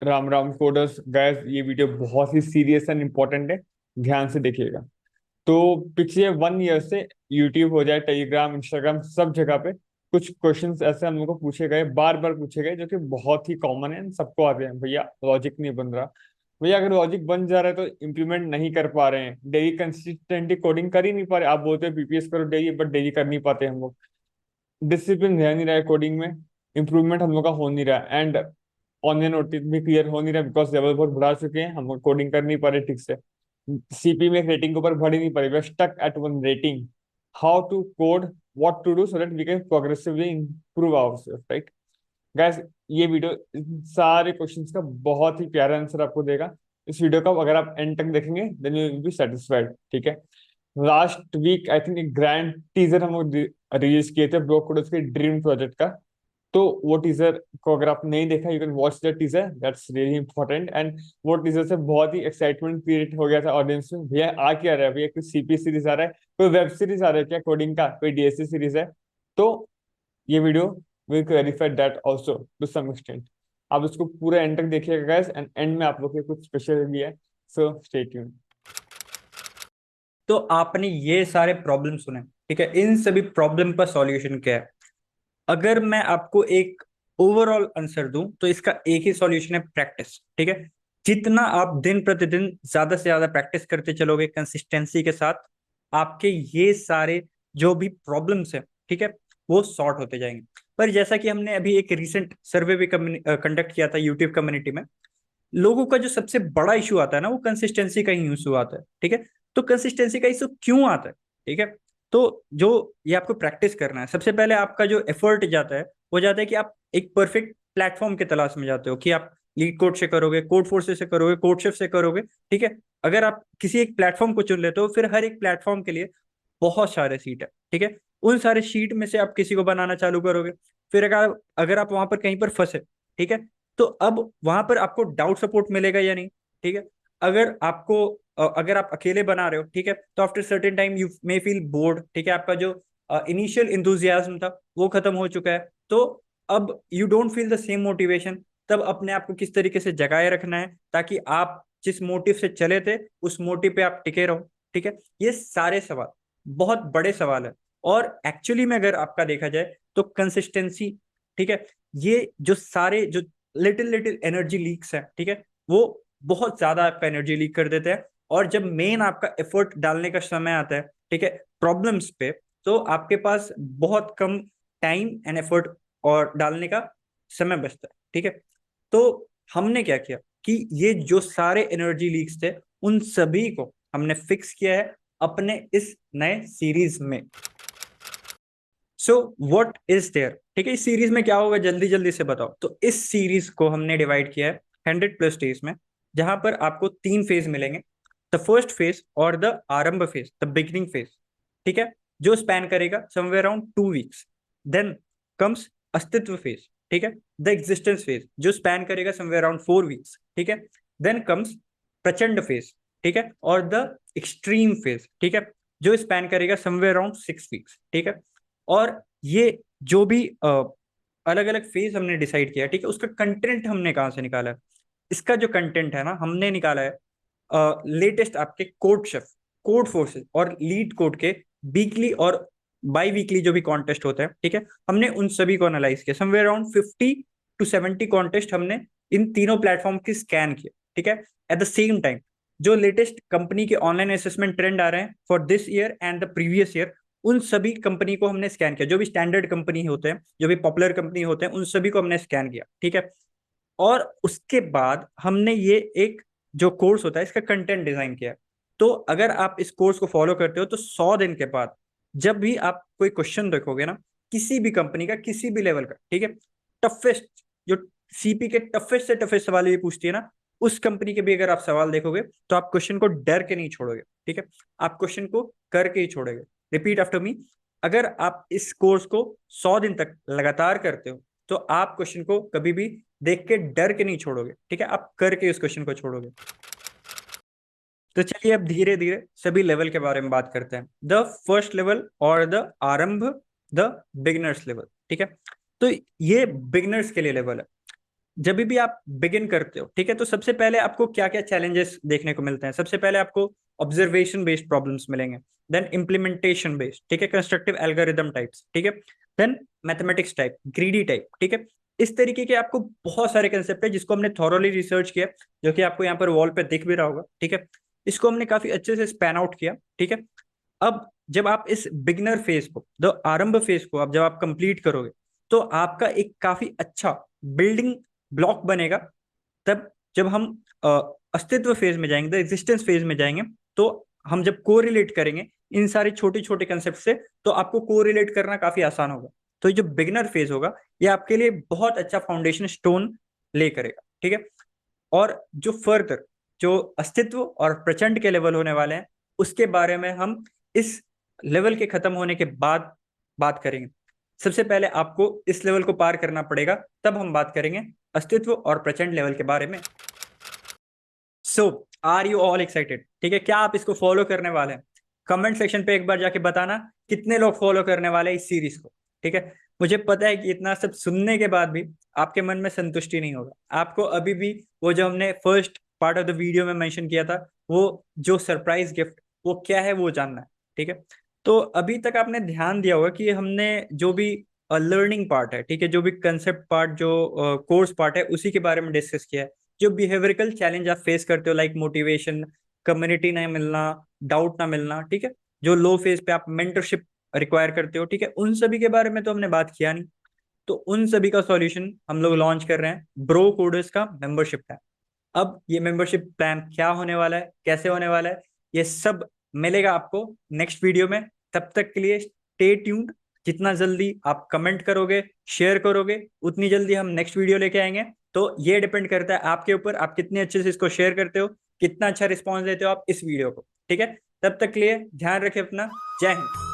Ram Ram coders guys, ये video बहुत ही serious and important है। ध्यान से देखिएगा। तो पिछले 1 ईयर से यूट्यूब हो जाए, टेलीग्राम, इंस्टाग्राम, सब जगह पे कुछ क्वेश्चंस ऐसे हम लोग को पूछे गए, बार बार पूछे गए, जो कि बहुत ही कॉमन है, सबको आते हैं। भैया लॉजिक नहीं बन रहा। भैया अगर लॉजिक बन जा रहा है तो इम्प्लीमेंट नहीं कर पा रहे हैं, डेली कंसिस्टेंटली कोडिंग कर ही नहीं पा रहे। आप बोलते हैं पीपीएस करो डेली, बट डेली कर नहीं पाते हम लोग। डिसिप्लिन रह नहीं रहा है कोडिंग में। इंप्रूवमेंट हम लोग का हो नहीं रहा, एंड ऑनलाइन ओटी भी क्लियर हो नहीं रहा, बिकॉज लेवल बहुत बढ़ा चुके हैं, हम लोग कोडिंग कर नहीं पा रहे ठीक से। सीपी में एक रेटिंग के ऊपर बढ़ ही नहीं पा रही, we stuck at one rating. How to code, what to do so that we can progressively improve ourselves, right guys. ये वीडियो इन सारे क्वेश्चंस का बहुत ही प्यारा आंसर आपको देगा। इस वीडियो का अगर आप एंड तक देखेंगे then you will be satisfied, ठीक है। लास्ट वीक आई थिंक एक ग्रैंड टीजर हम लोग रिलीज किए थे ब्लॉक कोडर्स के ड्रीम प्रोजेक्ट का। तो वो टीजर को अगर आप नहीं देखा, you can watch the teaser, that's really important. And वो टीजर से बहुत ही एक्साइटमेंट क्रिएट हो गया था ऑडियंस में। भैया आ क्या रहा है, भैया कोई सीपी सीरीज आ रहा है, कोई वेब सीरीज आ रहा है क्या कोडिंग का, कोई डीएससी सीरीज है। तो ये video will clarify that also to some extent. आप इसको पूरा एंड तक देखिएगा गाइस, एंड एंड में आप लोग के कुछ स्पेशल भी है, सो स्टे ट्यून्ड। तो आपने ये सारे प्रॉब्लम सुने, ठीक है। इन सभी प्रॉब्लम का सॉल्यूशन क्या है? अगर मैं आपको एक ओवरऑल आंसर दूं तो इसका एक ही सॉल्यूशन है, प्रैक्टिस, ठीक है। जितना आप दिन प्रतिदिन ज्यादा से ज्यादा प्रैक्टिस करते चलोगे कंसिस्टेंसी के साथ, आपके ये सारे जो भी प्रॉब्लम्स है, ठीक है, वो सॉर्ट होते जाएंगे। पर जैसा कि हमने अभी एक रिसेंट सर्वे भी कंडक्ट किया था यूट्यूब कम्युनिटी में, लोगों का जो सबसे बड़ा इशू आता है ना, वो कंसिस्टेंसी का ही इशू आता है, ठीक है। तो कंसिस्टेंसी का इशू क्यों आता है, ठीक है? तो जो ये आपको प्रैक्टिस करना है, सबसे पहले आपका जो एफर्ट जाता है वो जाता है कि आप एक परफेक्ट प्लेटफॉर्म के तलाश में जाते हो कि आप लीड कोड से करोगे, कोड फोर्सेस से करोगे, कोड शिफ्ट से करोगे, ठीक है। अगर आप किसी एक प्लेटफॉर्म को चुन लेते हो, फिर हर एक प्लेटफॉर्म के लिए बहुत सारे सीट है, ठीक है। उन सारे सीट में से आप किसी को बनाना चालू करोगे। फिर अगर अगर आप वहां पर कहीं पर फंसे, ठीक है, तो अब वहां पर आपको डाउट सपोर्ट मिलेगा या नहीं, ठीक है। अगर आपको अगर आप अकेले बना रहे हो, ठीक है, तो after certain time you may feel bored, ठीक है। आपका जो इनिशियल इंथुजियाज्म था वो खत्म हो चुका है, तो अब you don't feel the same motivation. तब अपने आप को किस तरीके से जगाए रखना है ताकि आप जिस मोटिव से चले थे उस मोटिव पे आप टिके रहो, ठीक है। ये सारे सवाल बहुत बड़े सवाल है। और एक्चुअली में अगर आपका देखा जाए तो कंसिस्टेंसी, ठीक है, ये जो सारे जो लिटिल लिटिल एनर्जी लीक्स है, ठीक है, वो बहुत ज्यादा आपका एनर्जी लीक कर देते हैं। और जब मेन आपका एफर्ट डालने का समय आता है, ठीक है, प्रॉब्लम्स पे, तो आपके पास बहुत कम टाइम एंड एफर्ट और डालने का समय बचता है, ठीक है। तो हमने क्या किया कि ये जो सारे एनर्जी लीक्स थे उन सभी को हमने फिक्स किया है अपने इस नए सीरीज में। सो व्हाट इज देयर, ठीक है, इस सीरीज में क्या होगा जल्दी जल्दी से बताओ। तो इस सीरीज को हमने डिवाइड किया है 100+ डेज में, जहां पर आपको 3 फेज मिलेंगे। द फर्स्ट फेज और द आरंभ फेज, द बिगिनिंग फेज, ठीक है, जो स्पैन करेगा somewhere around 2 weeks. Then comes अस्तित्व फेज, ठीक है, द एग्जिस्टेंस फेज, जो स्पैन करेगा समवेयर अराउंड 4 वीक्स, ठीक है। देन कम्स प्रचंड फेज, ठीक है, और द एक्सट्रीम फेज, ठीक है, जो स्पैन करेगा समवेयर अराउंड 6 वीक्स, ठीक है। और ये जो भी अलग अलग फेज हमने डिसाइड किया, ठीक है, उसका कंटेंट हमने कहाँ से निकाला है? इसका जो कंटेंट है ना, हमने निकाला है लेटेस्ट आपके कोड शेफ, कोड फोर्सेस और लीड कोड के वीकली और बाई वीकली जो भी कॉन्टेस्ट होते हैं, ठीक है, हमने उन सभी को एनालाइज किया। समवेयर अराउंड 50 to 70 कॉन्टेस्ट हमने इन तीनों प्लेटफॉर्म की स्कैन किया, ठीक है। एट द सेम टाइम जो लेटेस्ट कंपनी के ऑनलाइन असेसमेंट ट्रेंड आ रहे हैं for this year and the previous year, उन सभी कंपनी को हमने स्कैन किया। जो भी स्टैंडर्ड कंपनी होते हैं, जो भी पॉपुलर कंपनी होते हैं, उन सभी को हमने स्कैन किया, ठीक है। और उसके बाद हमने ये एक जो कोर्स होता है इसका कंटेंट डिजाइन किया। तो अगर आप इस कोर्स को फॉलो करते हो तो 100 दिन के बाद जब भी आप कोई क्वेश्चन देखोगे ना, किसी भी कंपनी का किसी भी लेवल का, ठीक है, टफेस्ट जो सीपी के टफेस्ट से टफेस्ट सवाल ये पूछती है ना, उस कंपनी के भी अगर आप सवाल देखोगे तो आप क्वेश्चन को डर के नहीं छोड़ोगे, ठीक है, आप क्वेश्चन को करके ही छोड़ोगे। Repeat after me. अगर आप इस कोर्स को 100 दिन तक लगातार करते हो तो आप क्वेश्चन को कभी भी देख के डर के नहीं छोड़ोगे, ठीक है, आप करके उस क्वेश्चन को छोड़ोगे। तो चलिए अब धीरे धीरे सभी लेवल के बारे में बात करते हैं। द फर्स्ट लेवल और द आरंभ, द बिगिनर्स लेवल, ठीक है। तो ये बिगिनर्स के लिए लेवल है। जब भी आप बिगिन करते हो, ठीक है, तो सबसे पहले आपको क्या क्या चैलेंजेस देखने को मिलते हैं? सबसे पहले आपको ऑब्जर्वेशन बेस्ड प्रॉब्लम्स मिलेंगे, देन इम्प्लीमेंटेशन बेस्ड, ठीक है, कंस्ट्रक्टिव एल्गोरिदम टाइप्स, ठीक है, then mathematics type, greedy type, ठीक है। इस तरीके के आपको बहुत सारे कंसेप्ट है जिसको हमने थॉरोली रिसर्च किया, जो कि आपको यहाँ पर वॉल पे दिख भी रहा होगा, ठीक है। इसको हमने काफी अच्छे से स्पैन आउट किया, ठीक है। अब जब आप इस बिगनर फेज को, जो आरंभ फेज को आप जब आप कंप्लीट करोगे, तो आपका एक काफी अच्छा बिल्डिंग ब्लॉक बनेगा। तब जब हम अस्तित्व फेज में जाएंगे, द एग्जिस्टेंस फेज में जाएंगे, तो हम जब कोरिलेट करेंगे इन सारे छोटे छोटे कंसेप्ट से, तो आपको कोरिलेट करना काफी आसान होगा। तो ये जो बिगनर फेज होगा, ये आपके लिए बहुत अच्छा फाउंडेशन स्टोन ले करेगा, ठीक है। और जो फर्दर जो अस्तित्व और प्रचंड के लेवल होने वाले हैं, उसके बारे में हम इस लेवल के खत्म होने के बाद बात करेंगे। सबसे पहले आपको इस लेवल को पार करना पड़ेगा, तब हम बात करेंगे अस्तित्व और प्रचंड लेवल के बारे में। सो आर यू ऑल एक्साइटेड? ठीक है, क्या आप इसको फॉलो करने वाले हैं? कमेंट सेक्शन पे एक बार जाके बताना कितने लोग फॉलो करने वाले हैं इस सीरीज को, ठीक है। मुझे पता है कि इतना सब सुनने के बाद भी आपके मन में संतुष्टि नहीं होगा, आपको अभी भी वो जो हमने first part of the video में मेंशन किया था, वो जो सरप्राइज गिफ्ट, वो क्या है वो जानना है, ठीक है। तो अभी तक आपने ध्यान दिया होगा कि हमने जो भी लर्निंग पार्ट है, ठीक है, जो भी कंसेप्ट पार्ट, जो कोर्स पार्ट है, उसी के बारे में डिस्कस किया है। जो बिहेवियरल चैलेंज आप फेस करते हो, लाइक मोटिवेशन, कम्युनिटी नहीं मिलना, डाउट ना मिलना, ठीक है, जो लो फेज पे आप मेंटरशिप रिक्वायर करते हो, ठीक है, उन सभी के बारे में तो हमने बात किया नहीं। तो उन सभी का सॉल्यूशन हम लोग लॉन्च कर रहे हैं ब्रो कोडर्स का मेंबरशिप प्लान। अब ये मेंबरशिप प्लान क्या होने वाला है, कैसे होने वाला है, ये सब मिलेगा आपको नेक्स्ट वीडियो में। तब तक के लिए स्टे ट्यून्ड। जितना जल्दी आप कमेंट करोगे, शेयर करोगे, उतनी जल्दी हम नेक्स्ट वीडियो लेके आएंगे। तो ये डिपेंड करता है आपके ऊपर, आप कितने अच्छे से इसको शेयर करते हो, कितना अच्छा रिस्पॉन्स देते हो आप इस वीडियो को, ठीक है। तब तक के लिए ध्यान रखें अपना। जय हिंद।